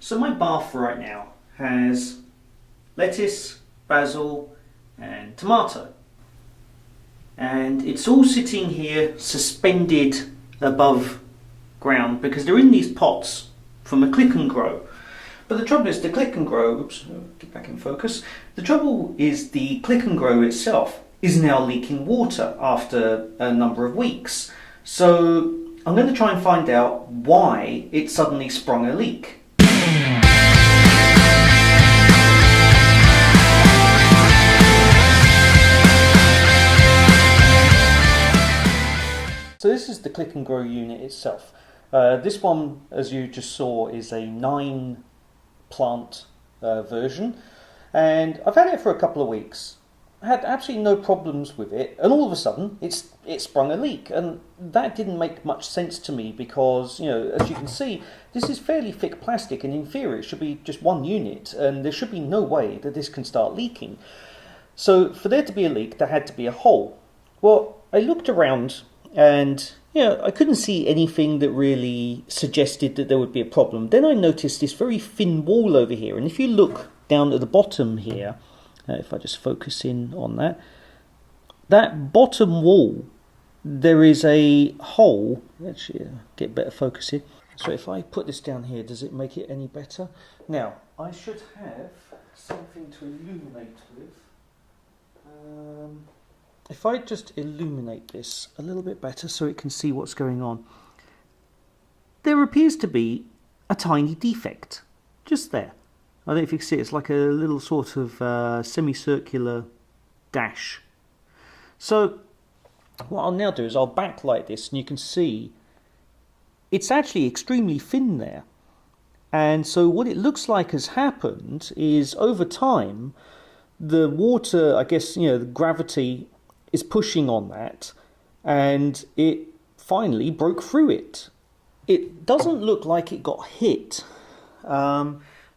So my bath right now has lettuce, basil and tomato, and it's all sitting here suspended above ground because they're in these pots from a Click&Grow. But the trouble is the Click&Grow, oops, get back in focus. The trouble is the Click&Grow itself is now leaking water after a number of weeks. So I'm going to try and find out why it suddenly sprung a leak. So this is the Click&Grow unit itself. This one, as you just saw, is a 9 plant version, and I've had it for a couple of weeks. I had absolutely no problems with it, and all of a sudden it sprung a leak, and that didn't make much sense to me because, you know, as you can see, this is fairly thick plastic, and in theory it should be just one unit, and there should be no way that this can start leaking. So for there to be a leak, there had to be a hole. Well, I looked around and, you know, I couldn't see anything that really suggested that there would be a problem. Then I noticed this very thin wall over here, and if you look down at the bottom here, if I just focus in on that bottom wall, there is a hole. Actually, get better focus here. So if I put this down here, does it make it any better? Now, I should have something to illuminate with. If I just illuminate this a little bit better so it can see what's going on, there appears to be a tiny defect just there. I don't know if you can see it. It's like a little sort of semicircular dash. So what I'll now do is I'll backlight this, and you can see it's actually extremely thin there. And so what it looks like has happened is, over time, the water, I guess, you know, the gravity is pushing on that, and it finally broke through it. It doesn't look like it got hit.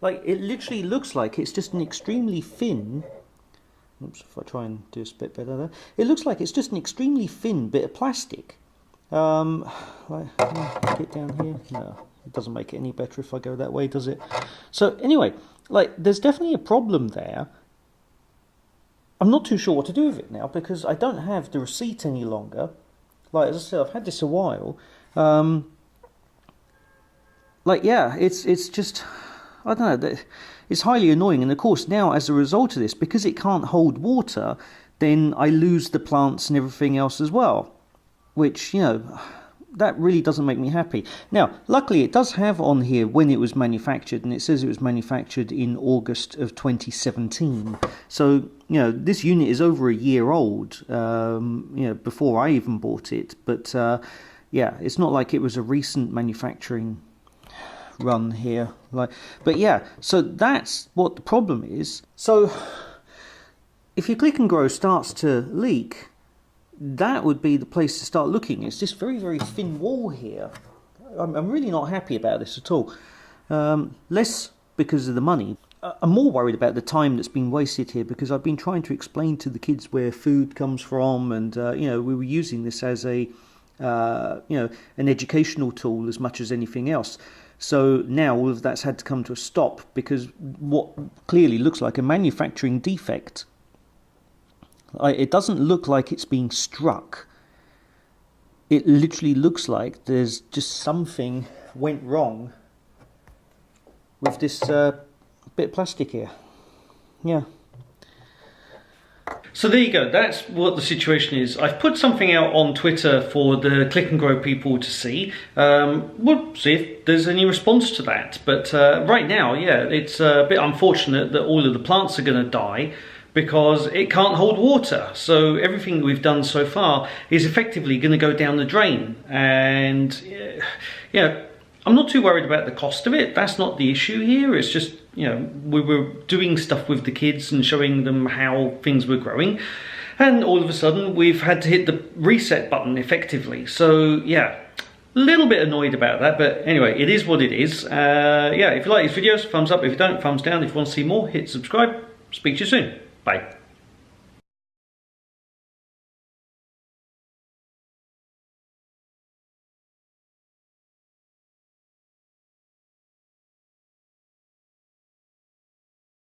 Like, it literally looks like it's just an extremely thin, oops, if I try and do this a bit better there, it looks like it's just an extremely thin bit of plastic. Like, get down here, no, it doesn't make it any better if I go that way, does it? So anyway, like, there's definitely a problem there. I'm not too sure what to do with it now because I don't have the receipt any longer. Like, as I said, I've had this a while. Like, yeah, it's just, I don't know, it's highly annoying. And of course now, as a result of this, because it can't hold water, then I lose the plants and everything else as well, which, you know, that really doesn't make me happy. Now, luckily it does have on here when it was manufactured, and it says it was manufactured in August of 2017. So, you know, this unit is over a year old, you know, before I even bought it. But, yeah, it's not like it was a recent manufacturing run here. But yeah, so that's what the problem is. So, if your Click&Grow starts to leak, that would be the place to start looking. It's this very, very thin wall here. I'm really not happy about this at all. Less because of the money. I'm more worried about the time that's been wasted here, because I've been trying to explain to the kids where food comes from, and you know, we were using this as a you know, an educational tool as much as anything else. So now all of that's had to come to a stop because what clearly looks like a manufacturing defect. It doesn't look like it's being struck. It literally looks like there's just something went wrong with this bit of plastic here. Yeah. So there you go, that's what the situation is. I've put something out on Twitter for the Click&Grow people to see. We'll see if there's any response to that. But right now, yeah, it's a bit unfortunate that all of the plants are going to die because it can't hold water. So everything we've done so far is effectively going to go down the drain. And yeah, I'm not too worried about the cost of it. That's not the issue here. It's just, you know, we were doing stuff with the kids and showing them how things were growing. And all of a sudden, we've had to hit the reset button effectively. So, yeah, a little bit annoyed about that. But anyway, it is what it is. Yeah, if you like these videos, thumbs up. If you don't, thumbs down. If you want to see more, hit subscribe. Speak to you soon. Bye.